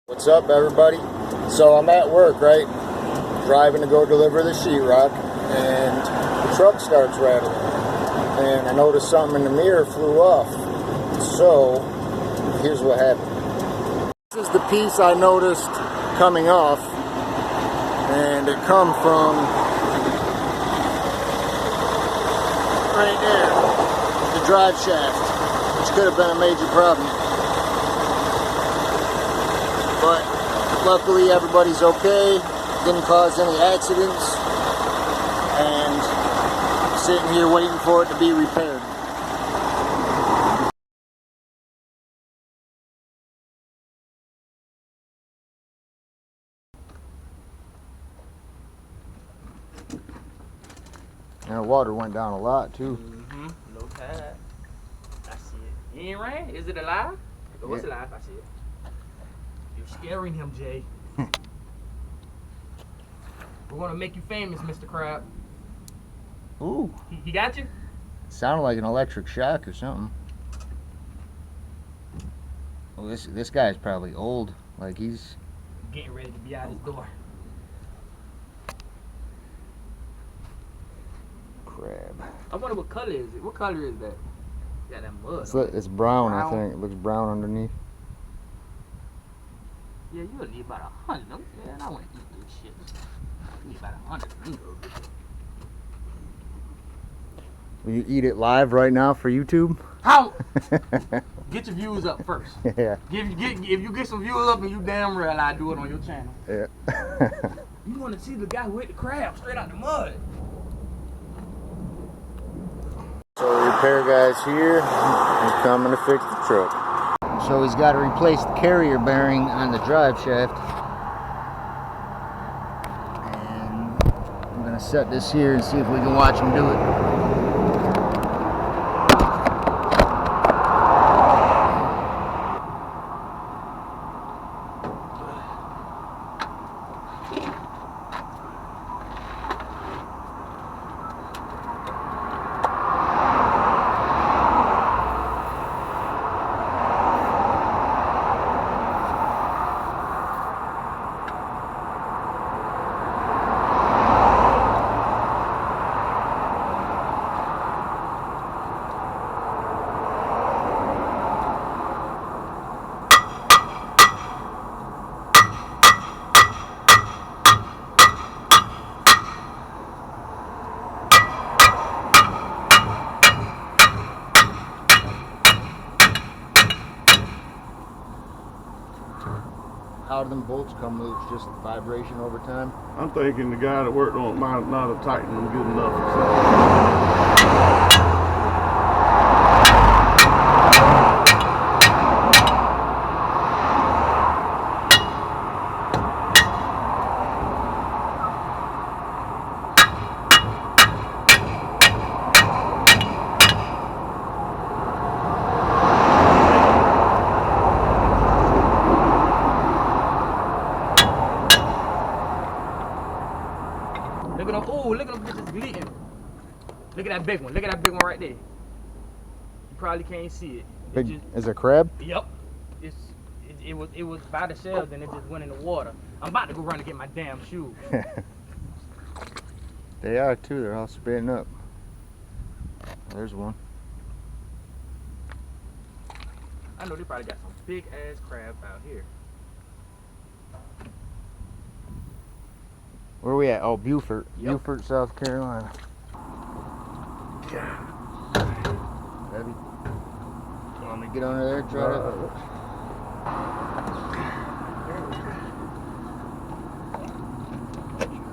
What's up, everybody? So I'm at work, right? Driving to go deliver the sheetrock, and the truck starts rattling. And I noticed something in the mirror flew off. So here's what happened. This is the piece I noticed coming off, and it come from right there, the drive shaft, which could have been a major problem. But luckily everybody's okay, didn't cause any accidents, and I'm sitting here waiting for it to be repaired. And the water went down a lot too. Low tide. I see it. It ain't rain? Is it alive? Oh, it's alive, I see it. You're scaring him, Jay. We're gonna make you famous, Mr. Crab. Ooh. He got you? Sounded like an electric shock or something. Oh, this guy's probably old. Like he's getting ready to be out his door. Crab. I wonder what color is it? What color is that? Yeah, that mud. It's brown, I think. It looks brown underneath. Yeah, you'll need about 100 of them. Man, I want to eat this shit. You need about 100 of them. Will you eat it live right now for YouTube? How? Get your views up first. Yeah. If you get some views up and you damn real, I do it on your channel. Yeah. You want to see the guy who hit the crab straight out the mud. So the repair guy's here. He's coming to fix the truck. So he's got to replace the carrier bearing on the drive shaft. And I'm going to set this here and see if we can watch him do it. How do them bolts come loose? Just vibration over time? I'm thinking the guy that worked on it might not have tightened them good enough or something. Look at them. Oh, look at them bitches bleeding. Look at that big one. Look at that big one right there. You probably can't see it. Big, is it a crab? Yep. It was by the shells and it just went in the water. I'm about to go run to get my damn shoes. They are too. They're all spitting up. There's one. I know they probably got some big ass crabs out here. Where we at? Oh, Beaufort. Yep. Beaufort, South Carolina. Yeah. Heavy. You want me to get under there and try to?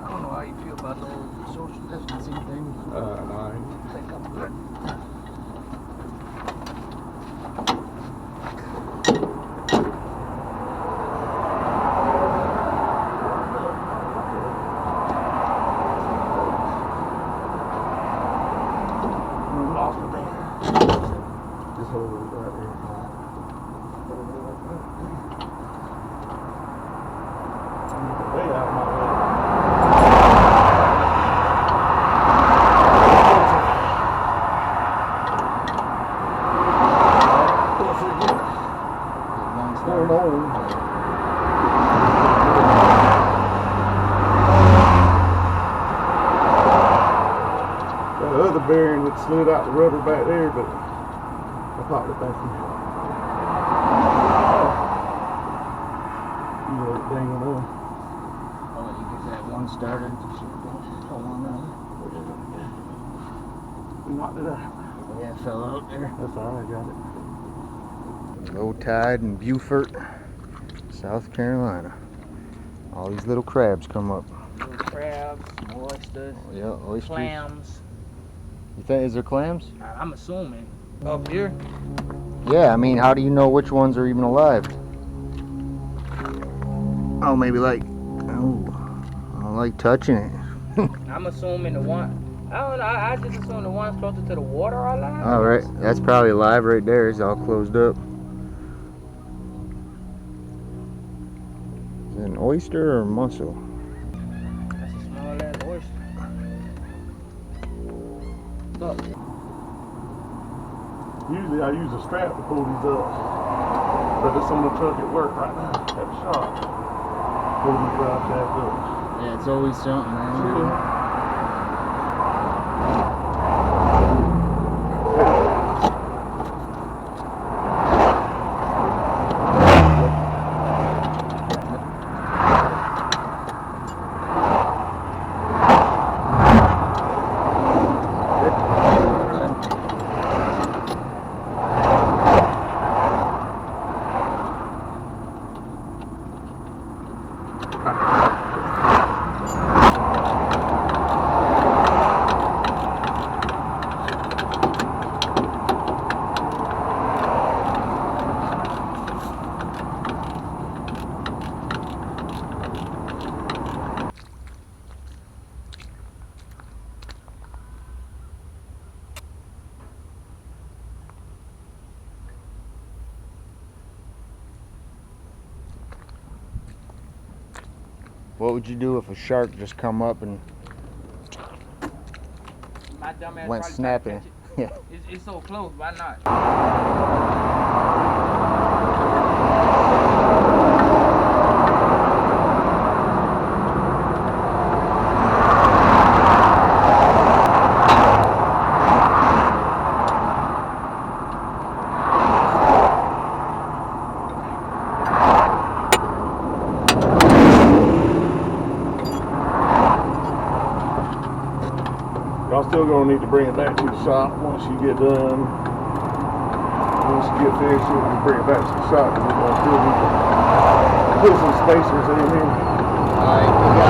I don't know how you feel about the whole social distancing thing. I think I'm good. Just hold it right there. it slid out the rubber back there, but I popped it back in. You know, dang on there. I'll let you get that one started. Hold on now. We knocked it out. Yeah, it fell out there. That's all right, got it. Low tide in Beaufort, South Carolina. All these little crabs come up. Little crabs, oysters, Yeah, oysters. clams. You think, is there clams? I'm assuming. Up here? Yeah, I mean, how do you know which ones are even alive? Oh, maybe like, oh, I don't like touching it. I'm assuming the one. I don't know. I just assume the ones closer to the water are alive. All right, that's probably alive right there. It's all closed up. Is it an oyster or mussel? That's a small ass oyster. Look. Usually I use a strap to pull these up, but it's on the truck at work right now at the shop. Pulling the DriveShaft up. Yeah, it's always something, man. What would you do if a shark just come up and My dumb ass went probably snapping? catch it. Yeah. It's so close. Why not? Y'all still gonna need to bring it back to the shop once you get done. Once you get finished, you can bring it back to the shop. We're gonna still need to put some spacers in here. Alright, we got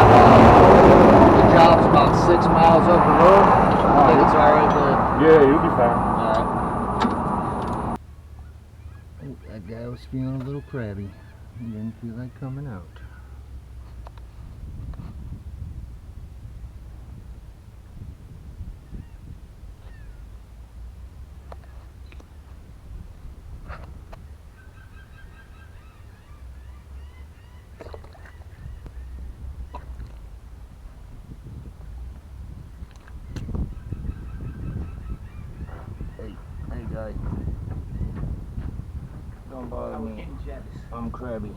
the job's about 6 miles up the road. I think it's alright to. Yeah, you'll be fine. Alright. Oh, that guy was feeling a little crabby. He didn't feel like coming out. Hey guy, don't bother I'm me. getting jealous. I'm crabby.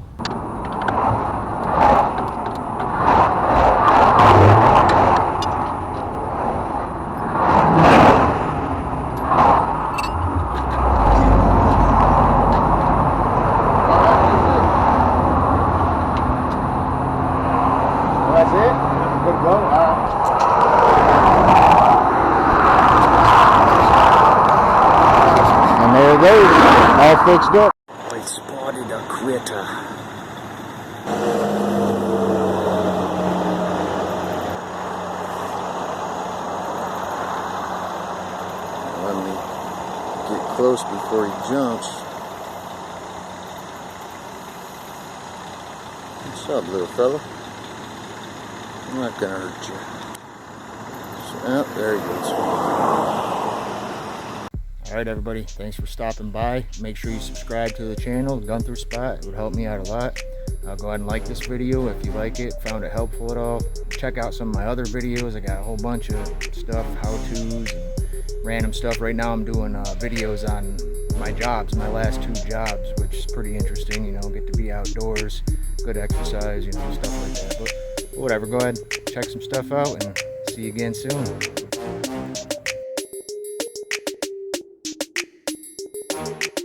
That's it? Good to go? Alright. And there it goes, all fixed up. I spotted a critter. Let me get close before he jumps. What's up, little fella? I'm not gonna hurt you. So, oh, there he goes. Alright everybody, thanks for stopping by. Make sure you subscribe to the channel, Gunther Spot. It would help me out a lot. Go ahead and like this video if you like it, found it helpful at all. Check out some of my other videos. I got a whole bunch of stuff, how-tos and random stuff. Right now I'm doing videos on my jobs, my last 2 jobs, which is pretty interesting. You know, get to be outdoors, good exercise, you know, stuff like that. But whatever, go ahead, check some stuff out and see you again soon. it.